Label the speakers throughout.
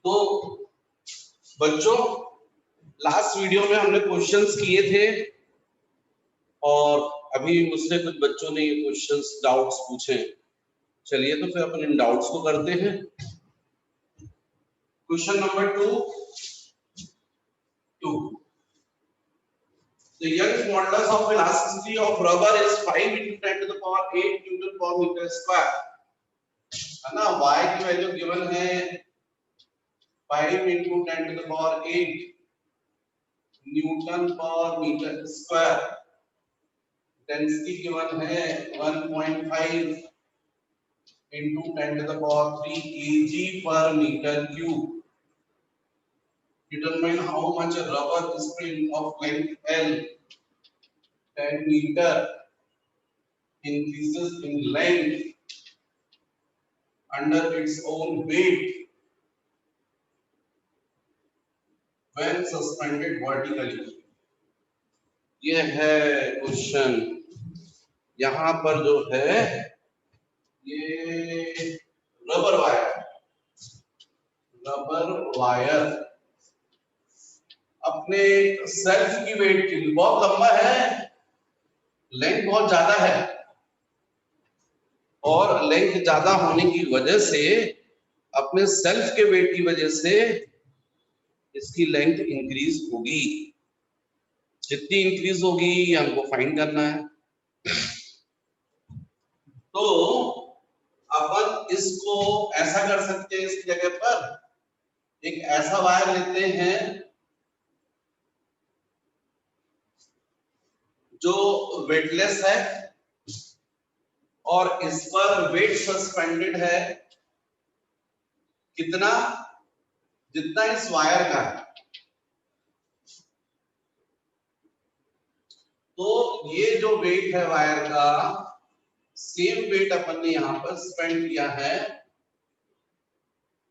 Speaker 1: तो बच्चों last video में हमने क्वेश्चंस किए थे और अभी मुझसे कुछ बच्चों ने ये क्वेश्चंस डाउट्स पूछे। चलिए तो फिर अपन इन डाउट्स को करते हैं। Question number 2 The Young's modulus of elasticity of rubber is 5 into 10 to the power 8 Newton per meter square, है ना। y की वैल्यू गिवन है 5 into 10 to the power 8 Newton पर मीटर स्क्वायर। डेंसिटी गिवन है 1.5 into 10 to the power 3 kg per meter cube. Determine how much a rubber spring of length L 10 meter increases in length under its own weight when suspended vertically. ये है question. यहाँ पर जो है ये rubber wire अपने self की wait के लिए बहुत लंबा है, लेंथ बहुत ज्यादा है और लेंथ ज्यादा होने की वजह से अपने सेल्फ के वेट की वजह से इसकी लेंथ इंक्रीज होगी। जितनी इंक्रीज होगी ये हमको फाइंड करना है। तो अपन इसको ऐसा कर सकते हैं, इसकी जगह पर एक ऐसा वायर लेते हैं जो वेटलेस है और इस पर वेट सस्पेंडेड है कितना, जितना इस वायर का है। तो ये जो वेट है वायर का, सेम वेट अपन ने यहां पर स्पेंड किया है।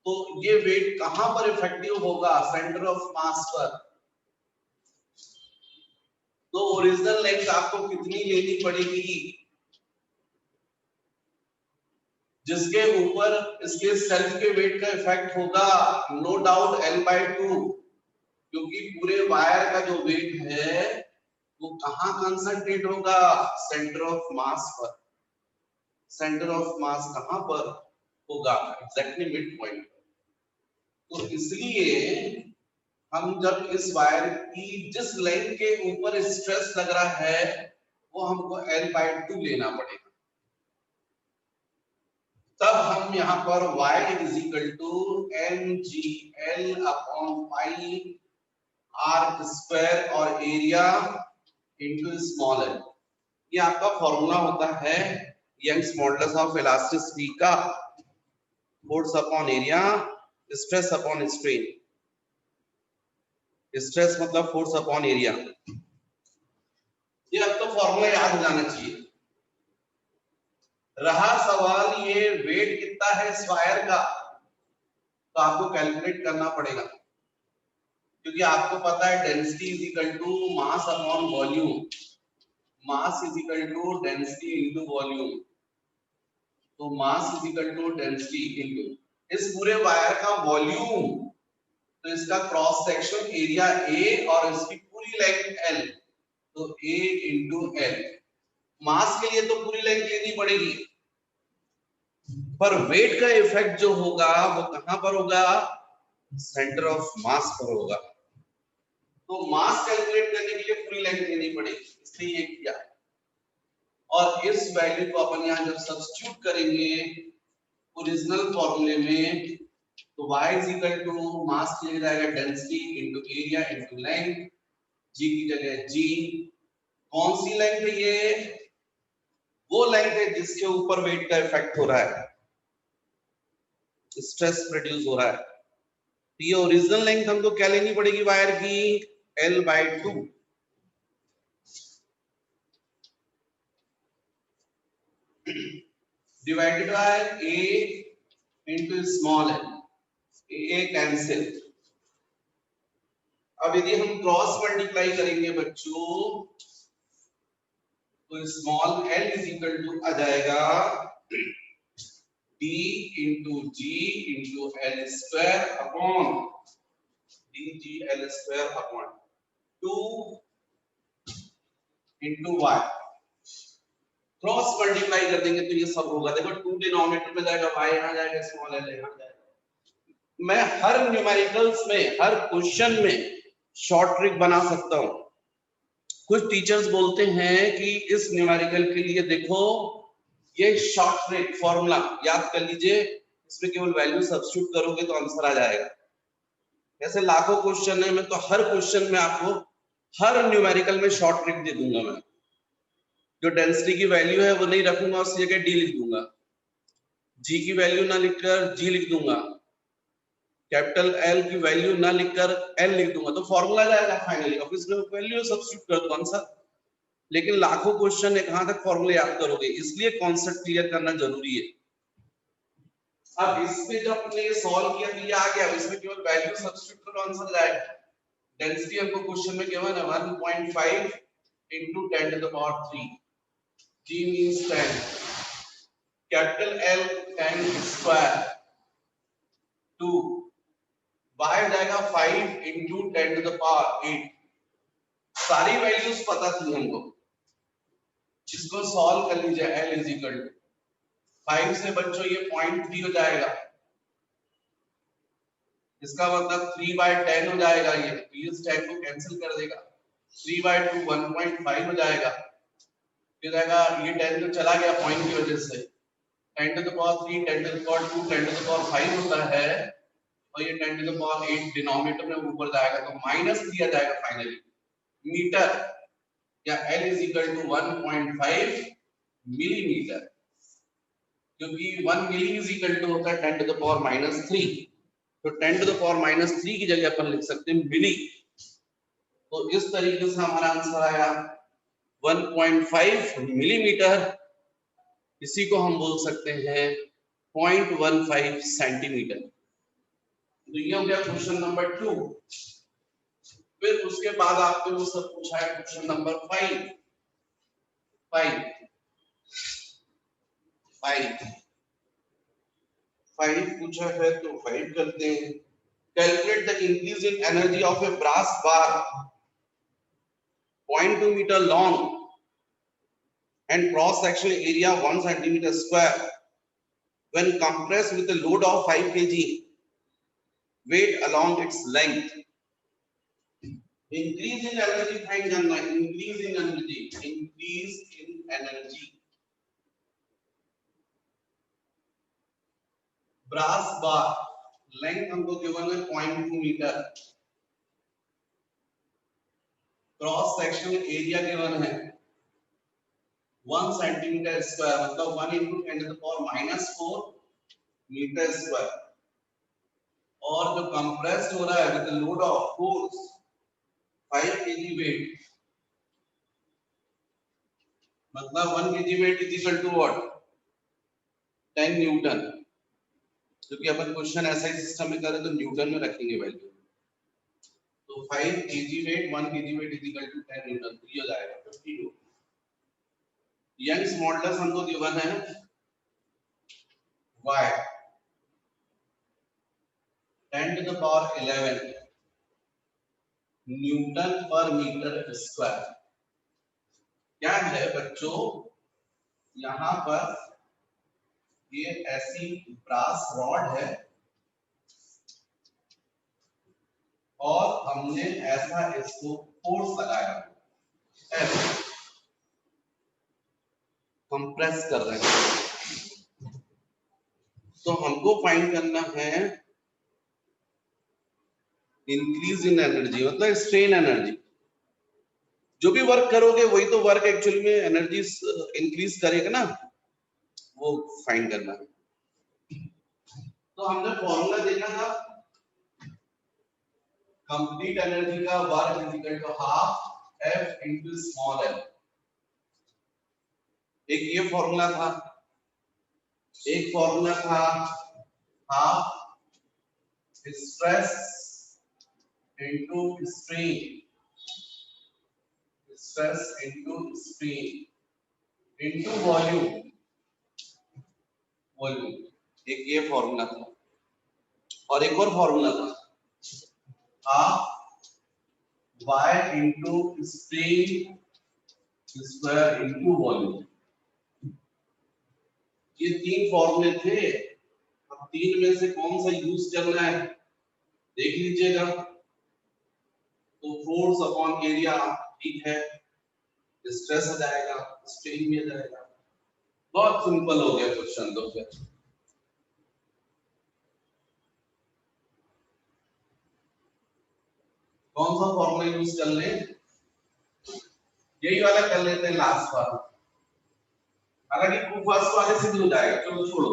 Speaker 1: तो ये वेट कहां पर इफेक्टिव होगा? सेंटर ऑफ मास पर। तो ओरिजिनल लेंथ आपको कितनी लेनी पड़ेगी जिसके ऊपर इसके सेल्फ के वेट का इफेक्ट होगा? नो डाउट L/2, क्योंकि पूरे वायर का जो वेट है वो कहां कंसंट्रेट होगा? सेंटर ऑफ मास पर। सेंटर ऑफ मास कहां पर होगा? Exactly mid point. तो इसलिए हम जब इस वायर की जिस लेंथ के ऊपर स्ट्रेस लग रहा है वो हमको L/2 लेना पड़ेगा। तब हम यहाँ पर y mgl/pi आर्क स्क्वायर और एरिया इनटू स्मॉल l, ये आपका फॉर्मूला होता है यंग्स मॉडुलस ऑफ इलास्टिसिटी का। Force upon area, stress upon strain. Stress मतलब फोर्स अपॉन एरिया। ये अब तो फॉर्मूला याद हो जाना चाहिए। रहा सवाल ये वेट कितना है इस वायर का, तो आपको कैलकुलेट करना पड़ेगा, क्योंकि आपको पता है density is equal to mass upon volume. Mass is equal to density into volume. तो mass is equal to density into इस पूरे वायर का वॉल्यूम, तो इसका क्रॉस सेक्शन एरिया A और इसकी पूरी लेंथ L, तो A इंटू L। मास के लिए तो पूरी लेंथ लेनी पड़ेगी, पर वेट का इफेक्ट जो होगा वो कहां पर होगा? सेंटर ऑफ मास पर होगा। तो मास कैलकुलेट करने के लिए पूरी लेंथ लेनी पड़ेगी, इसलिए ये किया। और इस वैल्यू को अपन यहां जब सब्स्टिट्यूट करेंगे ओरिजिनल फॉर्मूले में, तो y is equal to mass की जगह रहेगा density into area into length, g की जगह g। कौन सी लेंथ है ये? वो लेंथ है जिसके ऊपर वेट का इफेक्ट हो रहा है, स्ट्रेस प्रोड्यूस हो रहा है। तो ये ओरिजिनल लेंथ हमको क्या लेनी पड़ेगी वायर की? L/2। Divided by A into small l। A cancel. अब यदि हम क्रॉस मल्टीप्लाई करेंगे बच्चों, तो small l is equal to आ जाएगा D into G into L square upon DGL square upon 2 into Y। Cross multiply कर देंगे तो ये सब होगा। देखो 2 डिनोमिनेटर में जाएगा, y यहां जाएगा, स्मॉल l यहां जाएगा। मैं हर न्यूमेरिकल्स में, हर क्वेश्चन में शॉर्ट ट्रिक बना सकता हूं। कुछ टीचर्स बोलते हैं कि इस न्यूमेरिकल के लिए देखो ये शॉर्ट ट्रिक फॉर्मूला याद कर लीजिए, इसमें केवल वैल्यू सब्स्टिट्यूट करोगे तो आंसर आ जाएगा। ऐसे लाखों क्वेश्चन है, मैं तो हर क्वेश्चन में आपको हर न्यूमेरिकल में शॉर्ट ट्रिक दे दूंगा। मैं जो डेंसिटी की वैल्यू है वो नहीं रखूंगा, उस जगह डी लिख दूंगा, जी की वैल्यू ना लिखकर जी लिख दूंगा, कैपिटल एल की वैल्यू ना लिखकर एल लिख दूंगा, तो फॉर्मूला जाएगा फाइनली, और इसमें वैल्यू सब्स्टिट्यूट कर दो आंसर। लेकिन लाखों क्वेश्चन है, कहां तक फॉर्मूले याद करोगे, इसलिए कॉन्सेप्ट क्लियर करना जरूरी है। अब इसमें जब आपने सॉल्व किया तो ये आ गया, इसमें केवल वैल्यू सब्स्टिट्यूट करो आंसर जाएगा। डेंसिटी हमको क्वेश्चन में गिवन है 1.5 into 10 to the power 3, G means 10, capital L 10 square 2, y जाएगा 5 into 10 to the power 8। सारी वैल्यूज पता थी हमको, जिसको सॉल्व कर लीजिए। L is equal to 5 से बच्चों ये 0.3 हो जाएगा, इसका मतलब 3/10 हो जाएगा। ये इस 10 को कैंसिल कर देगा, 3/2 1.5 हो जाएगा। फिर जाएगा ये 10 तो चला गया पॉइंट की वजह से, 10 to the power 3, 10 to the power 2, 10 to the power 5 होता है, और ये 10 to the power 8 डिनोमिनेटर में ऊपर जाएगा तो माइनस दिया जाएगा फाइनली मीटर, या L is equal to 1.5 millimetre, क्योंकि 1 मिली is equal to होता है 10 to the power -3, तो 10 to the power -3 की जगह अपन लिख सकते हैं मिली। तो इस तरीके से हमारा आंसर आया 1.5 मिलीमीटर, इसी को हम बोल सकते हैं 0.15 सेंटीमीटर। तो ये हो गया क्वेश्चन नंबर 2। फिर उसके बाद आपको वो सब पूछा है क्वेश्चन नंबर 5 पूछा है, तो 5 करते हैं। Calculate the increase in energy of a brass bar 0.2 metre long and cross sectional area 1 centimeter square when compressed with a load of 5 kg weight along its length। Increase in energy find करना है, increase in energy brass bar length हमको given है 0.2 metre, cross sectional area given है 1 centimetre square, मतलब 1 into 10 to the power -4 metre square, और जो compressed हो रहा है with load of force 5 kg weight, मतलब 1 kg weight is equal to what 10 newton, क्योंकि अपन क्वेश्चन ऐसा ही सिस्टम में करें तो न्यूटन में रखेंगे वैल्यू। तो 5 kg weight 1 kg weight is equal to 10 newton, तो ये हो जाएगा 52। यंग्स मॉडुलस हमको गिवन है y 10 to the power 11 newton पर मीटर स्क्वायर। क्या है बच्चों, यहां पर ये ऐसी ब्रास रॉड है और हमने ऐसा इसको फोर्स लगाया, कंप्रेस कर रहे हैं। तो हमको फाइंड करना है इंक्रीज इन एनर्जी, मतलब स्ट्रेन एनर्जी। जो भी वर्क करोगे वही तो वर्क एक्चुअली में एनर्जी इंक्रीज करेगा ना, वो फाइंड करना है। तो हमने फॉर्मूला देखा था कंप्लीट एनर्जी का, work is equal to half F into small L. एक ये फॉर्मूला था, एक फॉर्मूला था half stress into strain, stress into strain into volume, volume. एक ये फॉर्मूला था और एक और फॉर्मूला था y into strain square into volume. ये तीन फॉर्मूले थे। अब तीन में से कौन सा यूज करना है देख लीजिएगा। तो फोर्स अपॉन एरिया ठीक है, स्ट्रेस आ जाएगा, स्ट्रेन भी आ जाएगा। बहुत सिंपल हो गया क्वेश्चन। तो फिर कौन सा फॉर्मूला यूज कर ले, यही वाला कर लेते हैं लास्ट वाला। हालांकि फर्स्ट वाले से भी हो जाएगा, चलो छोड़ो,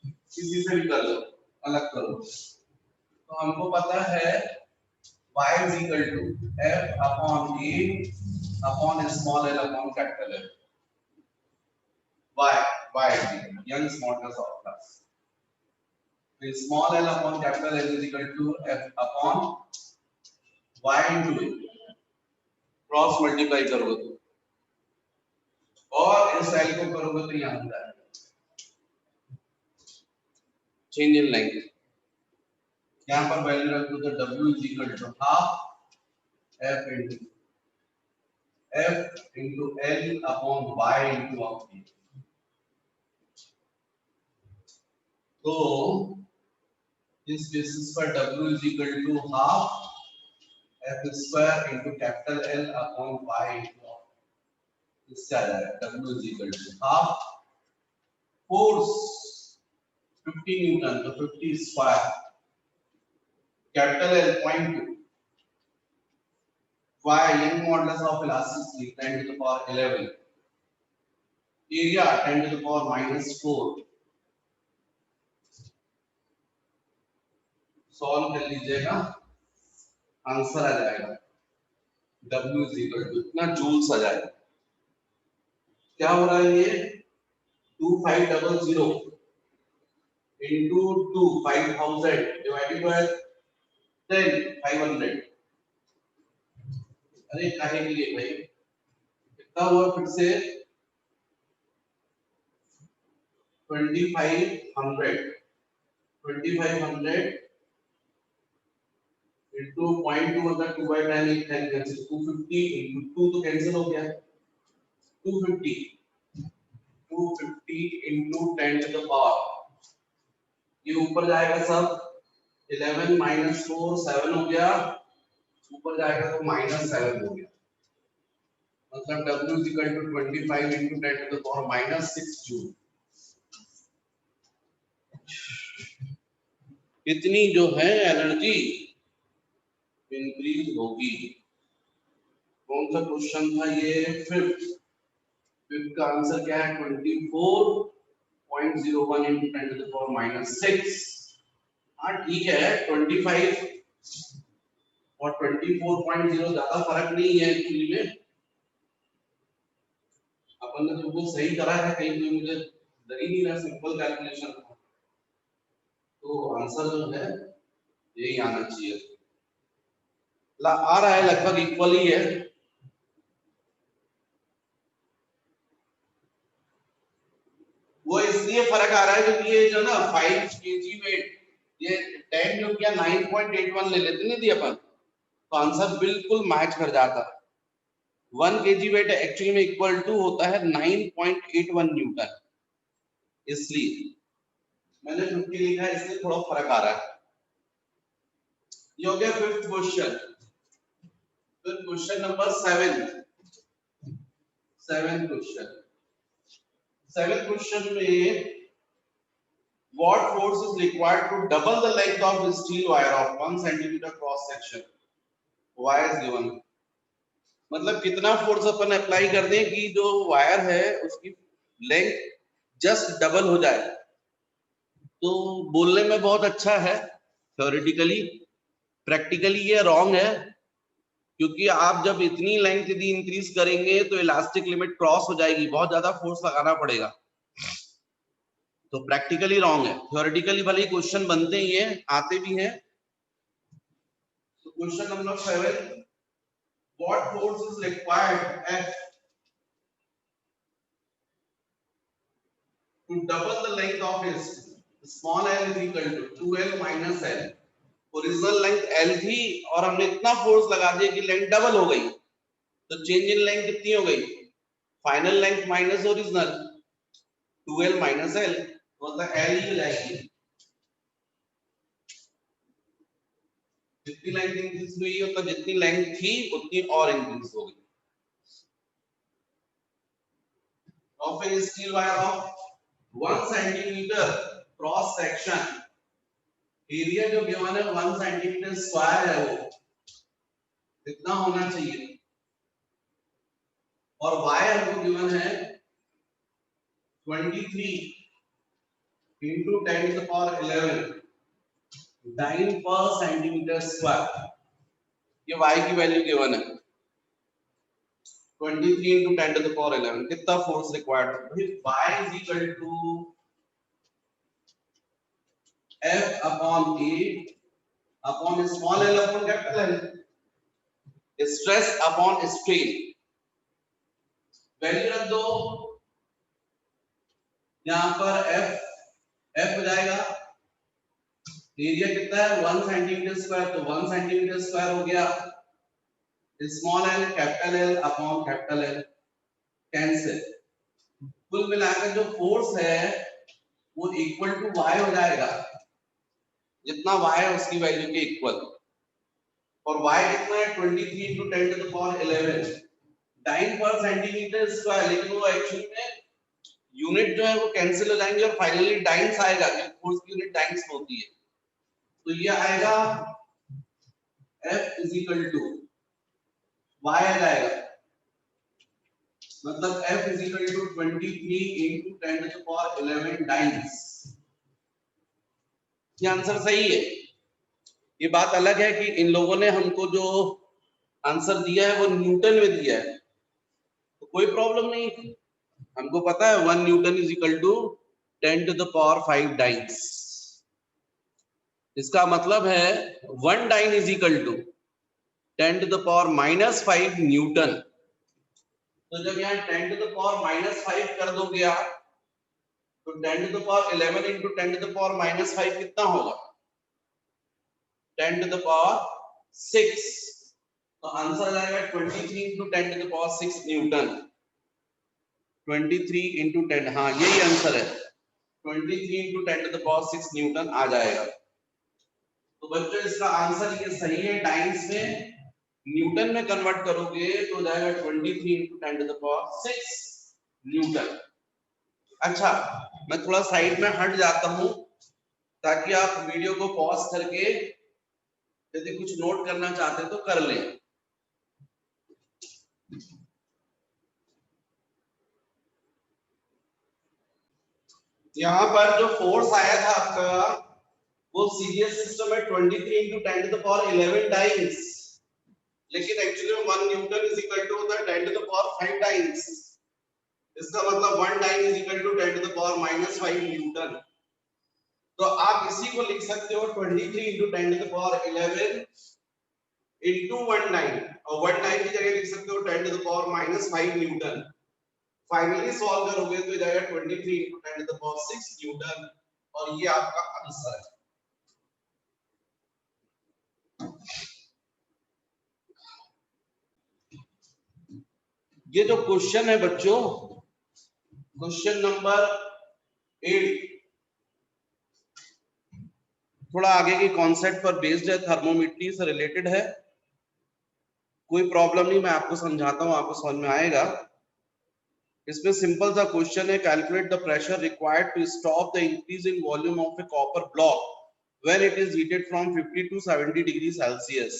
Speaker 1: किसी से भी कर लो, अलग करो। तो हमको पता है y is equal to f upon a upon small l upon capital L। y is equal to Young's modulus of flux। तो small l upon capital L is equal to f upon y into a, cross multiply करोगे तो, और इस l को करोगे तो यहाँ हो जाएगा चेंज इन लेंथ। यहाँ पर वैल्यू रख दो तो w is equal to half f into L upon y into of a। तो इस बेसिस पर w is equal to half f square into capital L upon y into of। इससे आ जाएगा w is equal to half force 50 Newton तो 50 square capital L 0.2 y young modulus of elasticity 10 to the power 11 area 10 to the power -4। Solve कर लीजिएगा, answer आ जाएगा w is equal to इतना joules आ जाएगा। क्या हो रहा है ये 2500 into 2 5000 divided by 10 500। अरे काहे के लिए भाई, कितना हुआ फिर से 2500 into 0.2 मतलब 2 by 10 एक 10 कैंसिल 250 into 2 तो कैंसिल हो गया 250 into 10 to the power, ये ऊपर जाएगा सब 11 minus 4 7 हो गया, ऊपर जाएगा तो -7 हो गया। मतलब W is equal to 25 into 10 to the power -6 joule. इतनी जो है एनर्जी इंक्रीज होगी। कौन सा क्वेश्चन था ये, फिफ्थ का आंसर क्या है 24.01 into 10 to the power -6। हाँ ठीक है 25 और 24.0 ज्यादा फर्क नहीं है एक्चुअली में। अपन ने तो वो सही करा है, कहीं भी मुझे डर ही नहीं रहा, सिंपल कैलकुलेशन था। तो आंसर जो है यही आना चाहिए, आ रहा है लगभग इक्वल ही है। वो इसलिए फर्क आ रहा है क्योंकि ये जो ना 5 kg वेट, ये 10 जो किया 9.81 ले लेते नहीं थी अपन, तो आंसर बिल्कुल मैच कर जाता। 1 kg वेट एक्चुअली में इक्वल टू होता है 9.81 न्यूटन, इसलिए मैंने 50 लिखा है, इसलिए थोड़ा फर्क आ रहा है। ये हो गया फिफ्थ क्वेश्चन। फिर क्वेश्चन नंबर 7 क्वेश्चन में what force is required to double the length of the steel wire of 1 centimeter cross section, y is given। मतलब कितना फोर्स अपन अप्लाई कर दें कि जो वायर है उसकी लेंथ जस्ट डबल हो जाए। तो बोलने में बहुत अच्छा है थ्योरेटिकली, प्रैक्टिकली ये रॉन्ग है, क्योंकि आप जब इतनी लेंथ यदि इंक्रीज करेंगे तो इलास्टिक लिमिट क्रॉस हो जाएगी, बहुत ज्यादा फोर्स लगाना पड़ेगा। तो प्रैक्टिकली रॉन्ग है, थ्योरेटिकली भले ही क्वेश्चन बनते ही हैं, आते भी हैं। तो question number 7, what force is required F to double the length of his small L is equal to 2l minus L. Original length L थी और हमने इतना फोर्स लगा दिया कि लेंथ डबल हो गई, तो चेंज इन लेंथ कितनी हो गई, final length minus original 2l minus L, मतलब एल ही हो जाएगी। जितनी लेंथ इंक्रीज हुई है, तो जितनी लेंथ थी उतनी और इंक्रीज हो गई। of a steel wire of 1 centimeter cross section, area जो गिवन है 1 सेंटीमीटर स्क्वायर है, वो कितना होना चाहिए, और y हमको गिवन है 23 into 10 to the power 11 dine पर सेंटीमीटर स्क्वायर। ये y की वैल्यू गिवन है 23 into 10 to the power 11, कितना फोर्स रिक्वायर्ड है भाई, y is equal to F upon A upon small l upon capital L, stress upon strain. Value रख दो, यहां पर F हो जाएगा, एरिया कितना है 1 सेंटीमीटर स्क्वायर, तो 1 सेंटीमीटर स्क्वायर हो गया, small l capital L upon capital L, cancel. कुल मिलाकर जो फोर्स है वो इक्वल टू y हो जाएगा, जितना y है उसकी वैल्यू के इक्वल, और y कितना है 23 into 10 to the power 11 dine पर सेंटीमीटर स्क्वायर, लेकिन वो एक्चुअली में यूनिट जो है वो कैंसिल हो जाएंगे और फाइनली डाइन्स आएगा, क्योंकि फोर्स की यूनिट डाइन्स होती है, तो ये आएगा F is equal to y आ जाएगा, मतलब F is equal to 23 into 10 to the power 11 dance. ये आंसर सही है। ये बात अलग है कि इन लोगों ने हमको जो आंसर दिया है वो न्यूटन में दिया है, तो कोई प्रॉब्लम नहीं, हमको पता है 1 newton is equal to 10 to the power 5 dynes. इसका मतलब है 1 dyne is equal to 10 to the power -5 newton. तो जब यहाँ 10 to the power -5 कर दोगे आप, तो 10 to the power 11 into 10 to the power -5 कितना होगा, 10 to the power 6, तो आंसर आ जाएगा 23 into 10 to the power 6 Newton. 23 into 10, हाँ यही आंसर है, 23 into 10 to the power 6 Newton आ जाएगा। तो बच्चों इसका आंसर ये सही है, डाइन्स में न्यूटन में कन्वर्ट करोगे तो जाएगा 23 into 10 to the power 6 Newton. अच्छा, मैं थोड़ा साइड में हट जाता हूं ताकि आप वीडियो को पॉज करके यदि कुछ नोट करना चाहते हैं तो कर लें। यहाँ पर जो फोर्स आया था आपका वो सीरियल सिस्टम है 23 into 10 to the power 11 times, लेकिन actually 1 newton is equal to होता है 10 to the power 5 टाइम्स। इसका मतलब 1 dyne is equal to 10 to the power -5 newton. तो आप इसी को लिख सकते हो 23 into 10 to the power 11 into 1 dine, और 1 डाइन की जगह लिख सकते हो 10 to the power -5 Newton. Finally solve करोगे तो जाएगा 23 into 10 to the power 6 Newton, और ये आपका आंसर है। ये जो क्वेश्चन है बच्चों, क्वेश्चन नंबर 8 थोड़ा आगे के कॉन्सेप्ट पर बेस्ड है, थर्मोमेट्री से रिलेटेड है। कोई प्रॉब्लम नहीं, मैं आपको समझाता हूं, आपको समझ में आएगा। इसमें सिंपल सा क्वेश्चन है, calculate the pressure required to stop the increase in volume of a copper block when it is heated from 50 to 70 degree Celsius.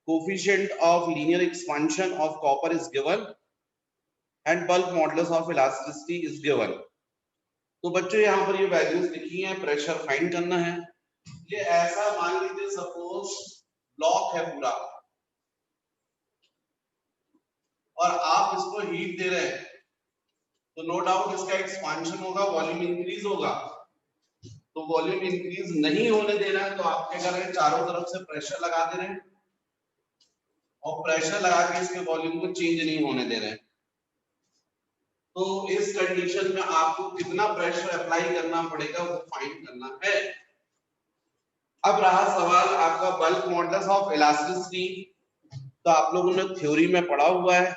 Speaker 1: Coefficient of linear expansion of copper is given and bulk modulus of elasticity is given. तो बच्चों यहाँ पर ये values लिखी हैं, pressure find करना है। ये ऐसा मान लीजिए सपोज ब्लॉक है पूरा और आप इसको हीट दे रहे हैं, तो नो डाउट इसका एक्सपेंशन होगा, वॉल्यूम इंक्रीज होगा। तो वॉल्यूम इंक्रीज नहीं होने देना है तो आप क्या कर रहे हैं, चारों तरफ से प्रेशर लगा दे रहे हैं और प्रेशर लगा के इसके वॉल्यूम को चेंज नहीं होने दे रहे हैं। तो इस कंडीशन में आपको कितना प्रेशर अप्लाई करना पड़ेगा वो फाइंड करना है। अब रहा सवाल आपका बल्क मॉडुलस ऑफ इलास्टिसिटी। तो आप लोगों ने थ्योरी में पढ़ा हुआ है,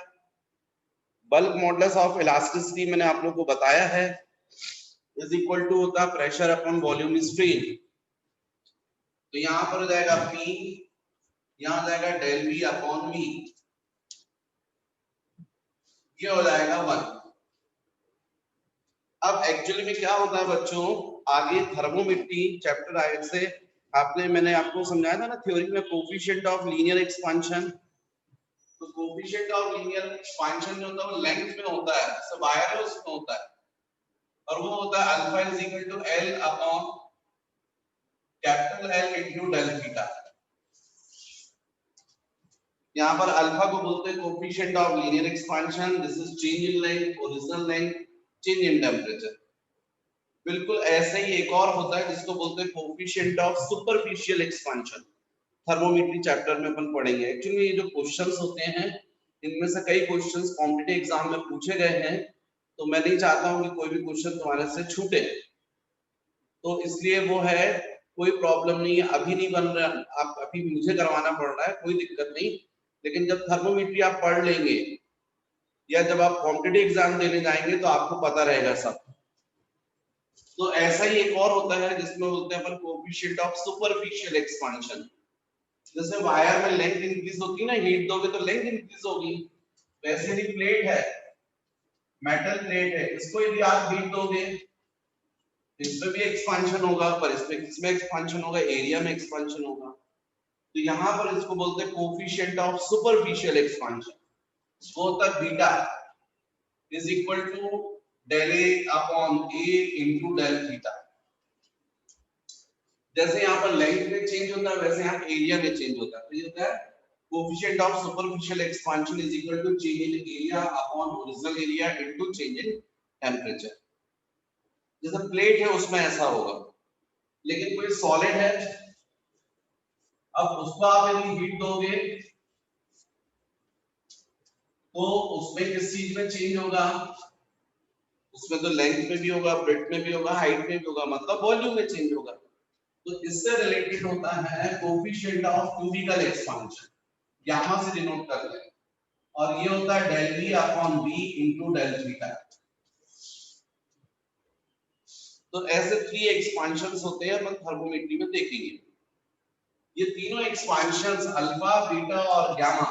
Speaker 1: बल्क मॉडुलस ऑफ इलास्टिसिटी मैंने आप लोगों को बताया है, इज इक्वल टू होता है प्रेशर अपॉन वॉल्यूम स्ट्रेन। तो यहां पर हो जाएगा P, यहां हो जाएगा डेल V अपॉन V, ये हो जाएगा 1। अब एक्चुअली में क्या होता है बच्चों, आगे थर्मोमेट्री चैप्टर आए से मैंने आपको समझाया था ना थ्योरी में कोफिशिएंट ऑफ लीनियर एक्सपेंशन। तो कोफिशिएंट ऑफ लीनियर एक्सपेंशन जो होता है वो लेंथ में होता है, सब वायर है उसमें होता है, और वो होता है alpha is equal to L upon capital L into del theta. यहाँ पर अल्फा को बोलते हैं coefficient of linear expansion, this is change in length, original length, change in temperature. बिल्कुल ऐसे ही एक और होता है जिसको बोलते हैं coefficient of superficial expansion, thermometry chapter में अपन पढ़ेंगे। एक्चुअली ये जो क्वेश्चंस होते हैं इनमें से कई क्वेश्चंस कॉम्पिटिटिव एग्जाम में पूछे गए हैं, तो मैं नहीं चाहता हूं कि कोई भी क्वेश्चन तुम्हारे से छूटे, तो इसलिए वो है, कोई प्रॉब्लम नहीं है, अभी नहीं बन रहा, आप अभी मुझे करवाना पड़ रहा है, कोई दिक्कत नहीं, लेकिन जब थर्मोमेट्री आप पढ़ लेंगे या जब आप कॉम्पिटिटिव एग्जाम देने जाएंगे तो आपको पता रहेगा सब। तो ऐसा ही एक और होता है जिसमें बोलते हैं अपन कोएफिशिएंट ऑफ सुपरफिशियल एक्सपेंशन। जैसे वायर में लेंथ इंक्रीज होती है ना, हीट दोगे तो लेंथ इंक्रीज होगी, वैसे ही प्लेट है, मेटल प्लेट है, इसको यदि आप हीट दोगे इसमें भी एक्सपेंशन होगा, पर इसमें एक्सपेंशन होगा, एरिया में एक्सपेंशन होगा। तो यहाँ पर इसको बोलते हैं कोएफिशिएंट ऑफ सुपरफिशियल एक्सपेंशन, वो होता है beta is equal to del A upon A into del theta. जैसे यहाँ पर लेंथ में चेंज होता है वैसे यहाँ एरिया में चेंज होता है, तो ये होता है coefficient of superficial expansion is equal to change in area upon original area into change in temperature. जैसे प्लेट है उसमें ऐसा होगा, लेकिन कोई सॉलिड है, अब उसको आप यदि हीट दोगे तो उसमें किस चीज में चेंज होगा, उसमें तो लेंथ में भी होगा, ब्रेड्थ में भी होगा, हाइट में भी होगा, मतलब वॉल्यूम में चेंज होगा। तो इससे रिलेटेड होता है coefficient of cubical expansion, gamma से डिनोट करते हैं, और ये होता है del V upon V into del theta. तो ऐसे 3 एक्सपेंशंस होते हैं, अपन थर्मोमेट्री में देखेंगे। ये तीनों एक्सपेंशंस अल्फा, बीटा और गामा,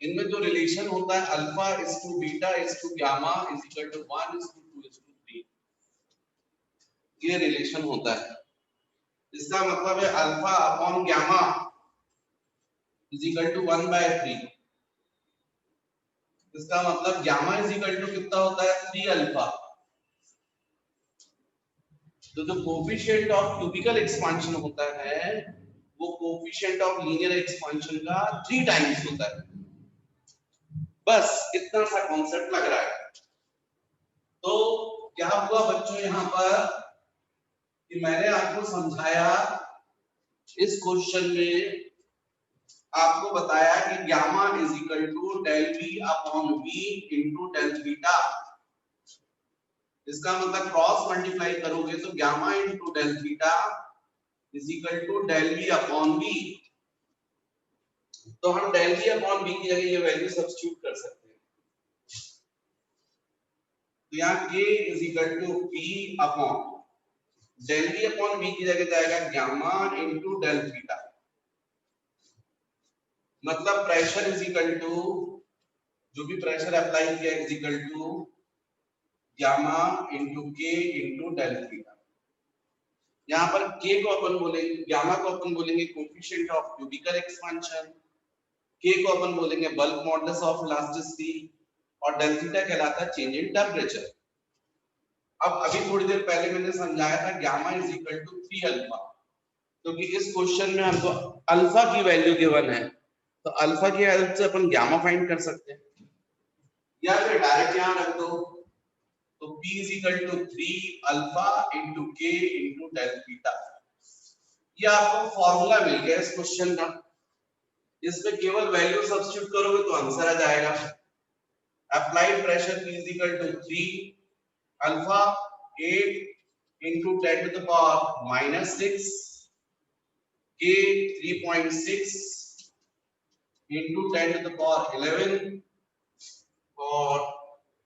Speaker 1: इनमें जो रिलेशन होता है alpha is to beta is to gamma is equal to 1 is to 2 is to 3, ये रिलेशन होता है। इसका मतलब है alpha upon gamma is equal to 1/3। इसका मतलब गामा इज इक्वल टू कितना होता है 3 अल्फा। तो जो कोएफिशिएंट ऑफ क्यूबिकल एक्सपेंशन होता है वो कोएफिशिएंट ऑफ लीनियर एक्सपेंशन का 3 टाइम्स होता है। बस इतना सा कॉन्सेप्ट लग रहा है। तो क्या हुआ बच्चों यहाँ पर कि मैंने आपको समझाया, इस क्वेश्चन में आपको बताया कि gamma is equal to del V upon V into del theta. इसका मतलब क्रॉस मल्टीप्लाई करोगे तो gamma into del theta is equal to del V upon V। तो हम डेल V अपॉन V की जगह ये वैल्यू सब्स्टिट्यूट कर सकते हैं। तो यहाँ K is equal to P upon del V upon V की जगह जाएगा गामा इनटू डेल थीटा, मतलब प्रेशर इज इक्वल टू जो भी प्रेशर अप्लाई किया is equal to gamma into K into del theta. यहाँ पर K को अपन बोलेंगे, गामा को अपन बोलेंगे coefficient of cubical expansion, K को अपन बोलेंगे बल्क मॉडुलस ऑफ इलास्टिसिटी, और डेल थीटा कहलाता है चेंज इन टेम्परेचर। अब अभी थोड़ी देर पहले मैंने समझाया था gamma is equal to 3 alpha, क्योंकि इस क्वेश्चन में हमको अल्फा की वैल्यू गिवन है, तो अल्फा की हेल्प से अपन गामा फाइंड कर सकते हैं, या फिर डायरेक्ट यहां रख दो, तो P is equal to 3 alpha into K into del theta. ये आपको फॉर्मूला मिल गया इस क्वेश्चन का, इसमें केवल वैल्यू सब्स्टिट्यूट करोगे तो आंसर आ जाएगा। Applied pressure P is equal to 3 alpha 8 into 10 to the power minus 6 K 3.6 into 10 to the power 11 और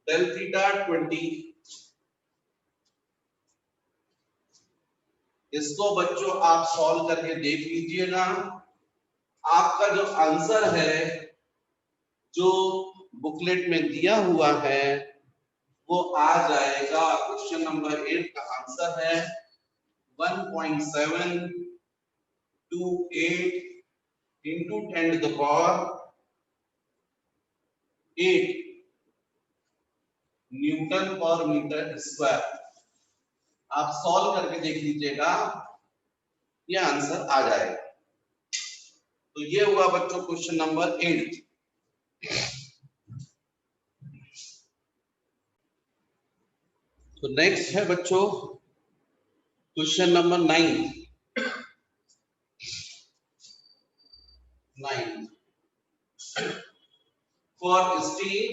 Speaker 1: del theta 20। इसको बच्चों आप सॉल्व करके देख लीजिएगा। आपका जो आंसर है जो बुकलेट में दिया हुआ है वो आ जाएगा। क्वेश्चन नंबर 8 का आंसर है 1.728 into 10 to the power 8 Newton पर मीटर स्क्वायर। आप सॉल्व करके देख लीजिएगा, ये आंसर आ जाएगा। तो ये हुआ बच्चों क्वेश्चन नंबर 8। तो नेक्स्ट है बच्चों question number 9। For steel,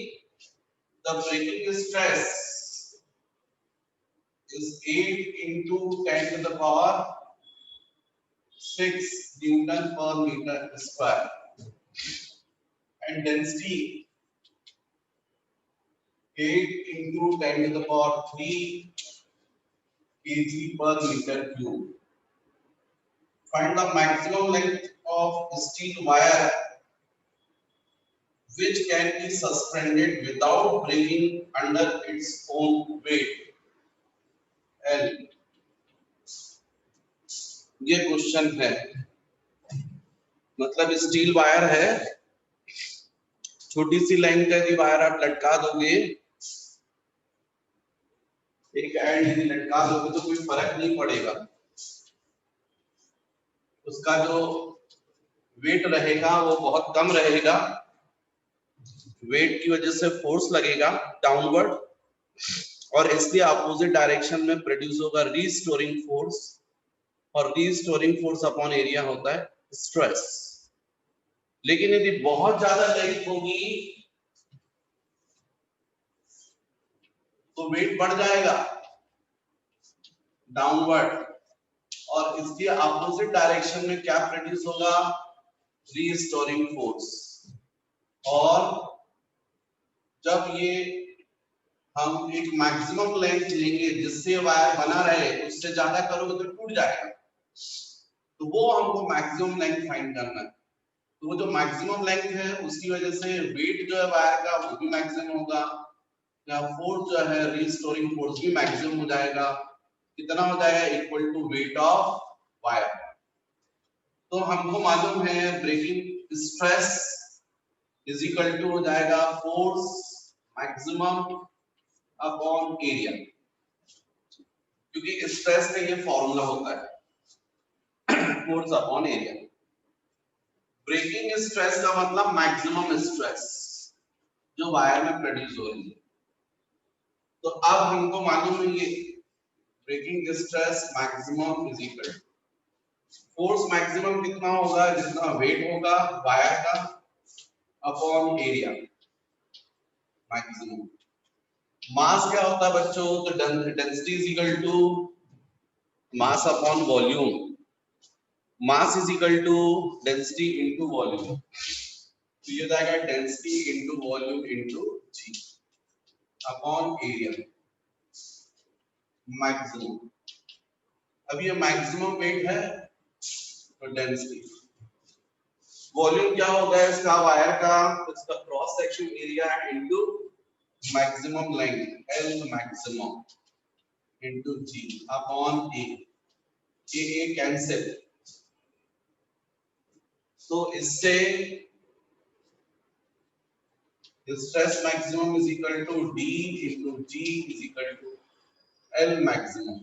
Speaker 1: the breaking stress is 8 into 10 to the power 6 Newton per meter square, and density 8 into 10 to the power 3 kg per meter cube. Find the maximum length of steel wire which can be suspended without breaking under its own weight. L. ये question है, मतलब steel wire है, छोटी सी line का यदि wire आप लटका दोगे, एक एंड यदि लटका दोगे तो कोई फर्क नहीं पड़ेगा। उसका जो वेट रहेगा वो बहुत कम रहेगा। वेट की वजह से फोर्स लगेगा डाउनवर्ड और इसलिए अपोजिट डायरेक्शन में प्रोड्यूस होगा रीस्टोरिंग फोर्स, और रीस्टोरिंग फोर्स अपॉन एरिया होता है स्ट्रेस। लेकिन यदि बहुत ज्यादा लेंथ होगी तो वेट बढ़ जाएगा डाउनवर्ड, और इसके अपोजिट डायरेक्शन में क्या प्रोड्यूस होगा, रीस्टोरिंग फोर्स। और जब ये हम एक मैक्सिमम लेंथ लेंगे जिससे वायर बना रहे, उससे ज्यादा करोगे तो टूट जाएगा। तो वो हमको मैक्सिमम लेंथ फाइंड करना है। तो वो जो मैक्सिमम लेंथ है उसकी वजह से वेट जो है वायर का वो भी मैक्सिमम होगा, या फोर्स जो है रीस्टोरिंग फोर्स भी मैक्सिमम हो जाएगा। कितना हो जाएगा, equal to weight of wire. तो हमको मालूम है breaking stress is equal to हो जाएगा फोर्स मैक्सिमम अपॉन एरिया, क्योंकि स्ट्रेस का ये फॉर्मूला होता है force upon area. Breaking stress का मतलब मैक्सिमम स्ट्रेस जो वायर में प्रोड्यूस हो रही है। तो अब हमको मालूम है ये breaking stress maximum is equal force maximum कितना होगा, जितना वेट होगा वायर का अपॉन एरिया मैक्सिमम। मास क्या होता है बच्चों, तो density is equal to mass upon volume. Mass is equal to density into volume. तो ये जाएगा डेंसिटी इनटू वॉल्यूम इनटू जी अपॉन एरिया मैक्सिमम। अब ये मैक्सिमम वेट है तो डेंसिटी, वॉल्यूम क्या होगा इसका वायर का, इसका cross section area into maximum length L maximum into ji upon A cancel. तो इससे stress maximum is equal to D into G is equal to L maximum.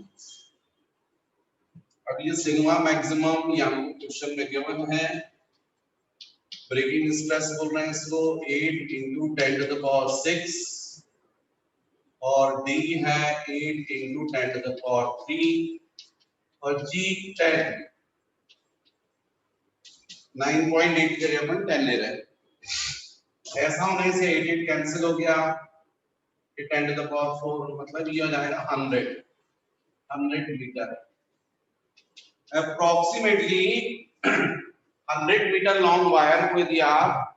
Speaker 1: अब ये सिग्मा मैक्सिमम यहाँ क्वेश्चन में गिवन है, breaking stress बोल रहे हैं इसको 8 into 10 to the power 6 और D है 8 into 10 to the power 3 और G 10 9.8 के लिए अपन 10 ले रहे हैं। ऐसा होने से 8 कैंसिल हो गया, 10 to the power 4 मतलब ये हो जाएगा 100 meter. Approximately 100 meter long wire को यदि आप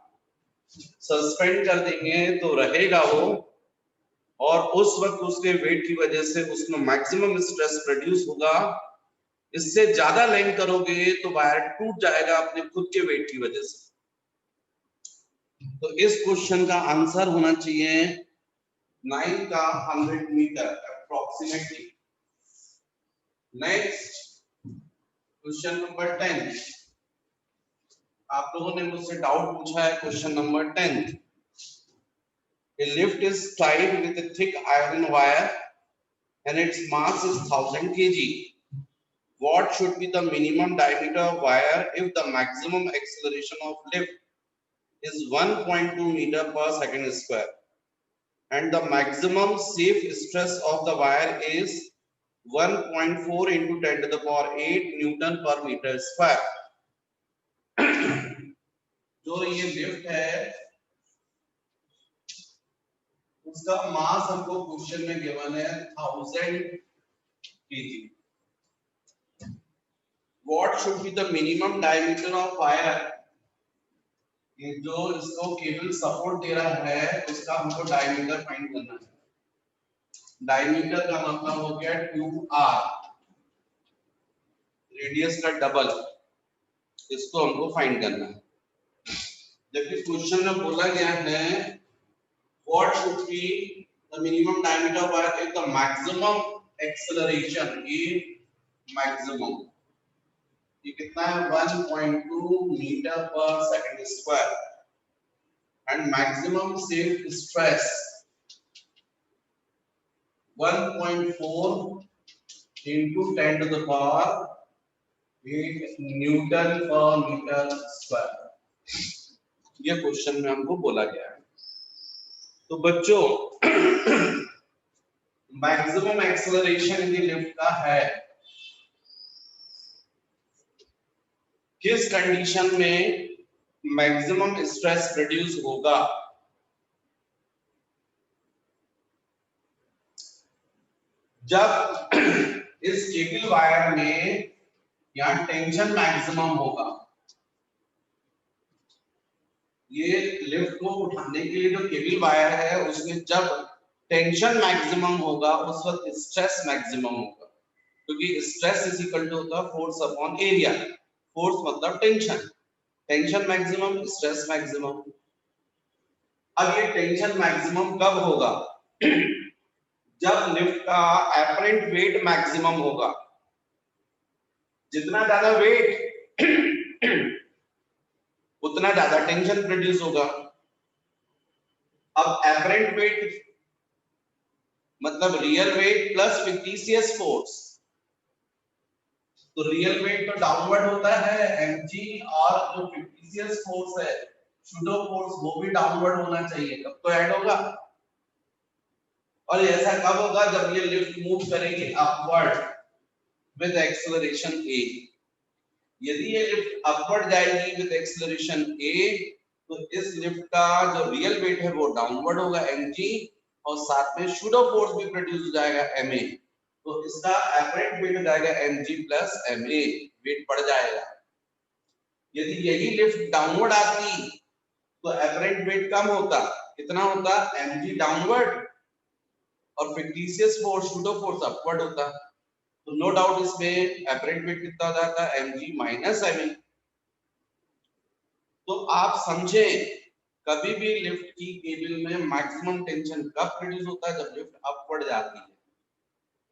Speaker 1: सस्पेंड कर देंगे तो रहेगा वो, और उस वक्त उसके वेट की वजह से उसमें मैक्सिमम स्ट्रेस प्रोड्यूस होगा। इससे ज्यादा लेंथ करोगे तो वायर टूट जाएगा अपने खुद के वेट की वजह से। तो इस क्वेश्चन का आंसर होना चाहिए 9 का 100 meter approximately. Next question number 10, आप लोगों ने मुझसे डाउट पूछा है question number 10। A lift is tied with a thick iron wire and its mass is 1000 kg. What should be the minimum diameter of wire if the maximum acceleration of lift is 1.2 meter per second square and the maximum safe stress of the wire is 1.4 into 10 to the power 8 Newton per meter square? जो ये lift है उसका मास हमको question में given है 1000 kg. What should be the minimum diameter of wire? ये जो इसको केबल सपोर्ट दे रहा है उसका हमको डायमीटर फाइंड करना है। डायमीटर का मतलब हो गया 2r, रेडियस का डबल, इसको हमको फाइंड करना है। जबकि क्वेश्चन में बोला गया है what should be the minimum diameter of wire if the maximum acceleration, ये मैक्सिमम ये कितना है 1.2 मीटर पर second square and maximum safe stress 1.4 into 10 to the power 8 Newton पर मीटर स्क्वायर। ये क्वेश्चन में हमको बोला गया है। तो बच्चों maximum acceleration in the lift का है किस कंडीशन में मैक्सिमम स्ट्रेस प्रोड्यूस होगा? जब इस केबल वायर में यहाँ टेंशन मैक्सिमम होगा। ये लिफ्ट को उठाने के लिए जो केबल वायर है उसमें जब टेंशन मैक्सिमम होगा उस वक्त स्ट्रेस मैक्सिमम होगा, क्योंकि स्ट्रेस इज इक्वल टू होता है फोर्स अपॉन एरिया। फोर्स मतलब tension, tension maximum stress maximum. अब ये टेंशन मैक्सिमम कब होगा? जब लिफ्ट का एपरेंट वेट मैक्सिमम होगा। जितना ज्यादा वेट उतना ज्यादा टेंशन प्रोड्यूस होगा। अब एपरेंट वेट मतलब real weight plus fictitious force. तो रियल वेट तो डाउनवर्ड होता है mg, और जो फिक्टिशियस फोर्स है सूडो फोर्स वो भी डाउनवर्ड होना चाहिए, तब तो ऐड होगा। और ऐसा कब होगा? जब ये लिफ्ट मूव करेगी अपवर्ड विद एक्सेलरेशन a। यदि ये लिफ्ट अपवर्ड जाएगी विद एक्सेलरेशन a तो इस लिफ्ट का जो रियल वेट है वो डाउनवर्ड होगा mg, और साथ में सूडो फोर्स भी प्रोड्यूस हो जाएगा ma। तो इसका एपरेंट वेट हो जाएगा mg प्लस ma, वेट बढ़ जाएगा। यदि यही लिफ्ट डाउनवर्ड आती तो एपरेंट वेट कम होता, कितना होता? mg डाउनवर्ड और fictitious force pseudo force upward होता। तो नो डाउट इसमें एपरेंट वेट कितना जाता है? mg minus ma। तो आप समझें कभी भी लिफ्ट की केबल में मैक्सिमम टेंशन कब प्रोड्यूस होता है? जब लिफ्ट अपवर्ड जाती है,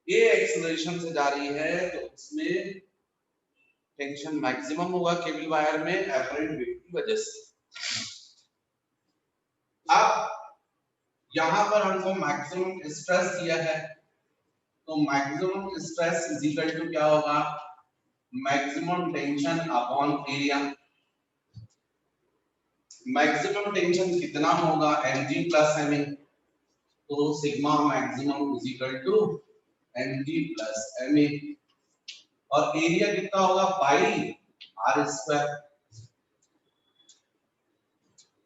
Speaker 1: ये एक्सेलरेशन से जा रही है तो इसमें टेंशन मैक्सिमम होगा केबल वायर में एपरेंट वेट की वजह से। अब यहां पर हमको मैक्सिमम स्ट्रेस दिया है, तो maximum stress is equal to क्या होगा? Maximum tension upon area. Maximum tension कितना होगा? mg plus ma। तो sigma maximum is equal to mg plus ma, और एरिया कितना होगा? Pi r square.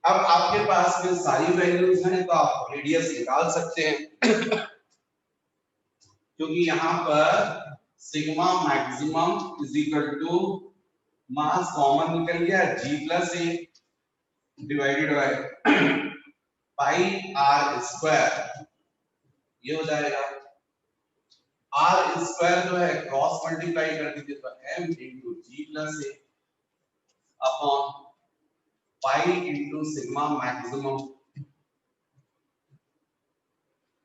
Speaker 1: अब आपके पास में सारी वैल्यूज हैं तो आप रेडियस निकाल सकते हैं क्योंकि यहाँ पर sigma maximum is equal to mass common निकल गया g plus a divided by pi r square, ये हो जाएगा आर स्क्वायर जो है क्रॉस मल्टीप्लाई कर दीजिए तो m इंटू जी प्लस ए upon pi into sigma maximum.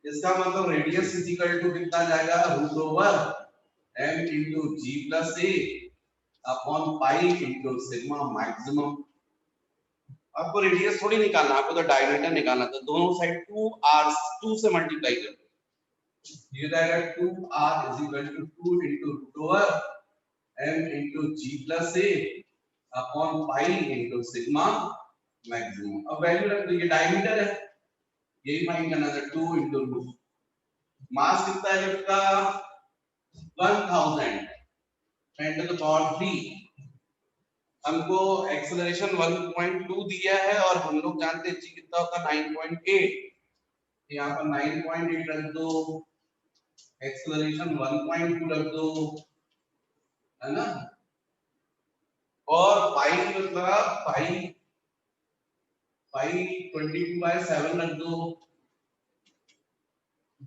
Speaker 1: इसका मतलब रेडियस इज इक्वल टू कितना जाएगा रूट ओवर m इंटू जी प्लस ए upon pi into sigma maximum. आपको रेडियस थोड़ी निकालना, आपको तो डायमीटर निकालना, तो दोनों साइड 2 से मल्टीप्लाई कर दो, ये जाएगा 2r is equal to 2 into root over m into ji plus A upon pi into sigma maximum. अब वैल्यू रख दो, ये डायमीटर है, यही फाइंड करना था 2 इंटू रूट। मास कितना है लिफ्ट का 1000 10 टू द पावर 3। हमको एक्सेलरेशन 1.2 दिया है और हम लोग जानते हैं जी कितना होता है 9.8, यहाँ पर 9.8 रख दो, एक्सेलरेशन 1.2 रख दो, है ना, और पाई मतलब पाई 22/7 रख दो,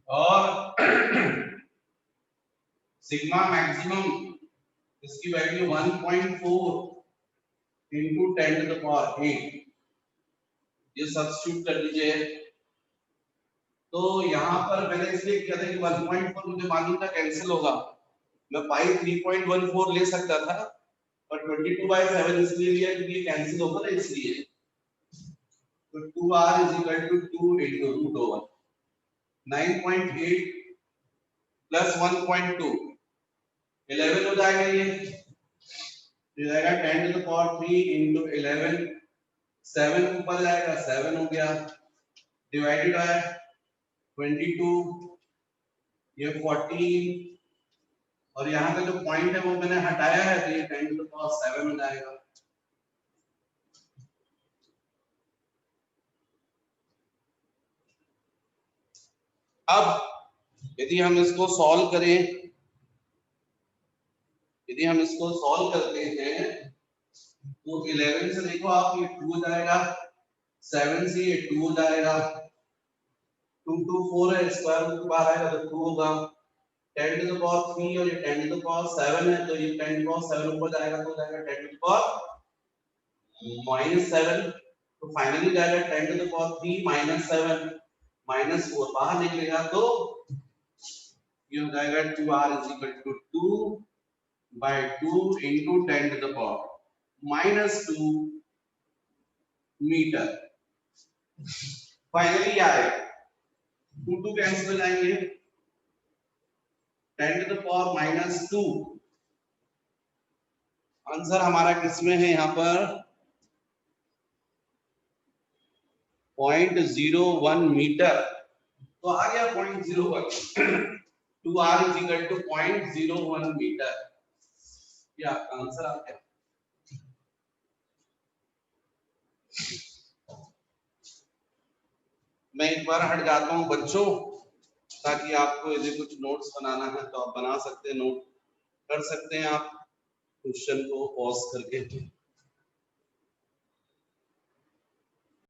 Speaker 1: और सिग्मा मैक्सिमम इसकी value 1.4 into 10 to the power 8, ये सब्स्टिट्यूट कर दीजिए। तो यहाँ पर मैंने इसलिए किया था कि 1.4 मुझे मालूम था कैंसिल होगा, मैं पाई 3.14 ले सकता था, पर 22/7 इसलिए लिया क्योंकि कैंसिल होगा ना, इसलिए। तो 2r is equal to 2 into root over 9.8 प्लस 1.2 11 हो जाएगा, ये जाएगा 10 टू द पावर 3 इंटू 11, 7 ऊपर जाएगा 7 हो गया, डिवाइडेड बाय 22, ये 14, और यहाँ का जो पॉइंट है वो मैंने हटाया है तो ये 10 टू द पावर 7 हो जाएगा। अब यदि हम इसको सॉल्व करें, यदि हम इसको सॉल्व करते हैं तो 11 से देखो आप ये 2 हो जाएगा, 7 से ये 2 हो जाएगा, 2 2 4 है, स्क्वायर रूट के बाहर आएगा तो 2 होगा, 10 टू द पावर 3 और ये 10 टू द पावर 7 है तो ये 10 टू द पावर 7 ऊपर जाएगा तो हो जाएगा 10 टू द पावर -7, तो फाइनली जाएगा 10 टू द पावर 3 -7 -4 बाहर निकलेगा तो ये हो जाएगा 2r is equal to 2/2 into 10 to the power -2 meter. Finally आएगा 2 2 कैंसिल हो जाएंगे, 10 टू द पावर -2, आंसर हमारा किसमें है यहाँ पर 0.01 मीटर, तो आ गया 0.01 2r is equal to 0.01 metre, ये आपका आंसर आ गया। मैं एक बार हट जाता हूँ बच्चों, ताकि आपको यदि कुछ नोट्स बनाना है तो आप बना सकते हैं, नोट कर सकते हैं आप क्वेश्चन को पॉज करके।